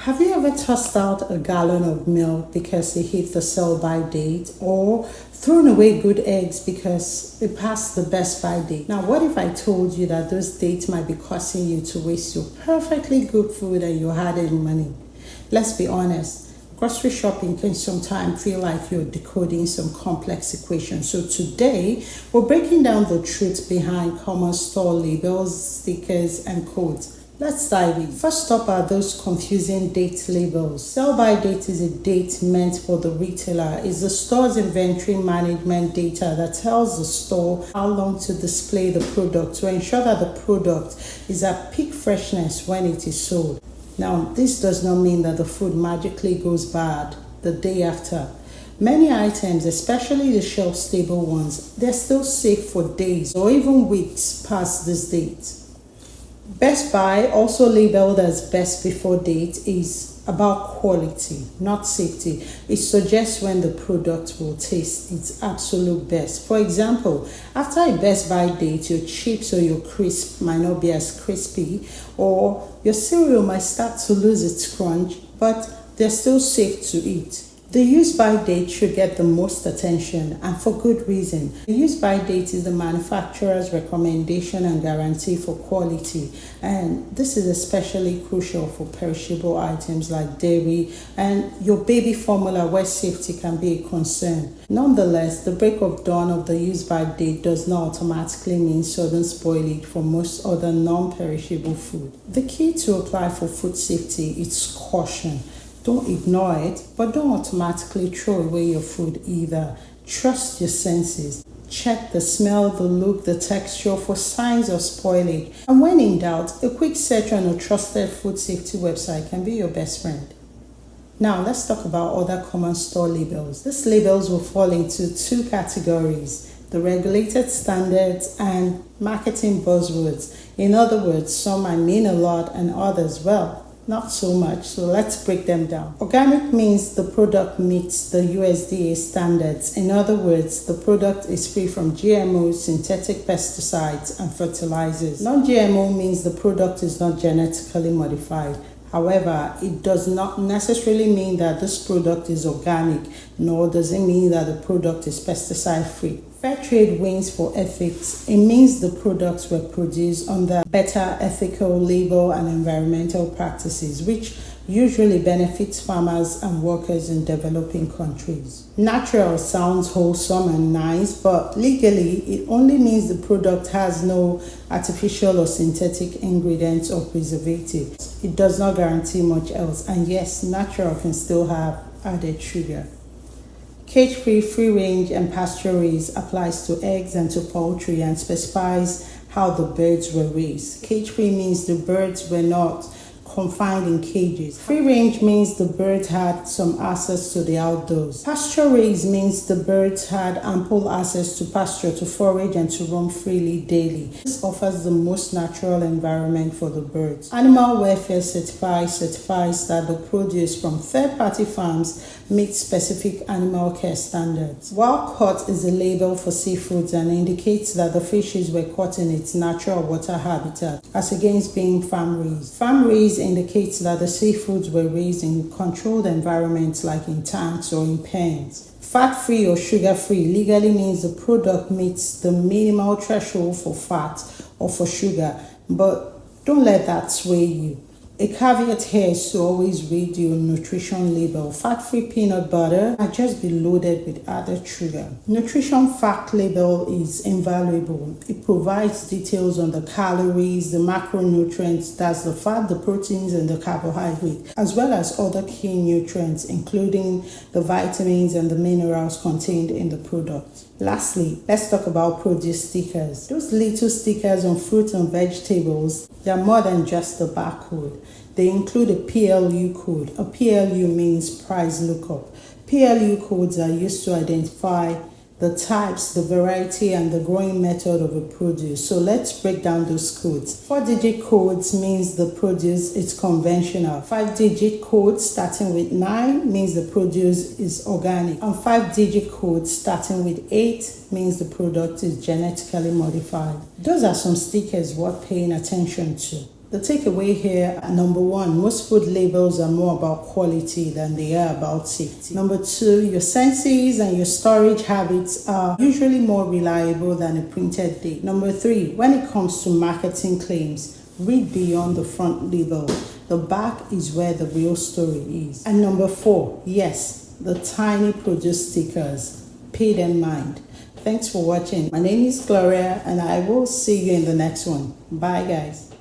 Have you ever tossed out a gallon of milk because it hit the sell-by date, or thrown away good eggs because it passed the best-by date? Now, what if I told you that those dates might be causing you to waste your perfectly good food and your hard-earned money? Let's be honest. Grocery shopping can sometimes feel like you're decoding some complex equation. So today, we're breaking down the truth behind common store labels, stickers, and codes. Let's dive in. First up are those confusing date labels. Sell-by date is a date meant for the retailer. It's the store's inventory management data that tells the store how long to display the product to ensure that the product is at peak freshness when it is sold. Now, this does not mean that the food magically goes bad the day after. Many items, especially the shelf-stable ones, they're still safe for days or even weeks past this date. Best by, also labeled as best before date, is about quality, not safety. It suggests when the product will taste its absolute best. For example, after a best by date, your chips or your crisp might not be as crispy, or your cereal might start to lose its crunch, but they're still safe to eat. The use by date should get the most attention, and for good reason. The use by date is the manufacturer's recommendation and guarantee for quality, and this is especially crucial for perishable items like dairy and your baby formula, where safety can be a concern. Nonetheless, the break of dawn of the use by date does not automatically mean sudden spoilage for most other non-perishable food. The key to apply for food safety is caution. Don't ignore it, but don't automatically throw away your food either. Trust your senses. Check the smell, the look, the texture for signs of spoilage. And when in doubt, a quick search on a trusted food safety website can be your best friend. Now, let's talk about other common store labels. These labels will fall into two categories: the regulated standards and marketing buzzwords. In other words, some might mean a lot and others, well, not so much. So let's break them down. Organic means the product meets the USDA standards. In other words, the product is free from GMOs, synthetic pesticides, and fertilizers. Non-GMO means the product is not genetically modified. However, it does not necessarily mean that this product is organic, nor does it mean that the product is pesticide-free. Fair trade wins for ethics. It means the products were produced under better ethical, labor, and environmental practices, which usually benefits farmers and workers in developing countries. Natural sounds wholesome and nice, but legally, it only means the product has no artificial or synthetic ingredients or preservatives. It does not guarantee much else, and yes, natural can still have added sugar. Cage-free, free-range, and pasture-raised applies to eggs and to poultry and specifies how the birds were raised. Cage-free means the birds were not confined in cages. Free range means the birds had some access to the outdoors. Pasture raised means the birds had ample access to pasture to forage and to roam freely daily. This offers the most natural environment for the birds. Animal welfare certifies that the produce from third-party farms meets specific animal care standards. Wild caught is a label for seafoods and indicates that the fishes were caught in its natural water habitat, as against being farm raised. Farm raised indicates that the seafoods were raised in controlled environments like in tanks or in pens. Fat-free or sugar-free legally means the product meets the minimal threshold for fat or for sugar, but don't let that sway you. A caveat here is to always read your nutrition label. Fat-free peanut butter might just be loaded with added sugar. Nutrition fact label is invaluable. It provides details on the calories, the macronutrients, that's the fat, the proteins, and the carbohydrates, as well as other key nutrients, including the vitamins and the minerals contained in the product. Lastly, let's talk about produce stickers. Those little stickers on fruits and vegetables, they're more than just a barcode. They include a PLU code. A PLU means price lookup. PLU codes are used to identify the types, the variety, and the growing method of a produce. So let's break down those codes. 4-digit codes means the produce is conventional. 5-digit codes starting with 9 means the produce is organic. And 5-digit codes starting with 8 means the product is genetically modified. Those are some stickers worth paying attention to. The takeaway here, number one, most food labels are more about quality than they are about safety. Number two, your senses and your storage habits are usually more reliable than a printed date. Number three, when it comes to marketing claims, read beyond the front label. The back is where the real story is. And number four, yes, the tiny produce stickers. Pay them mind. Thanks for watching. My name is Gloria and I will see you in the next one. Bye guys.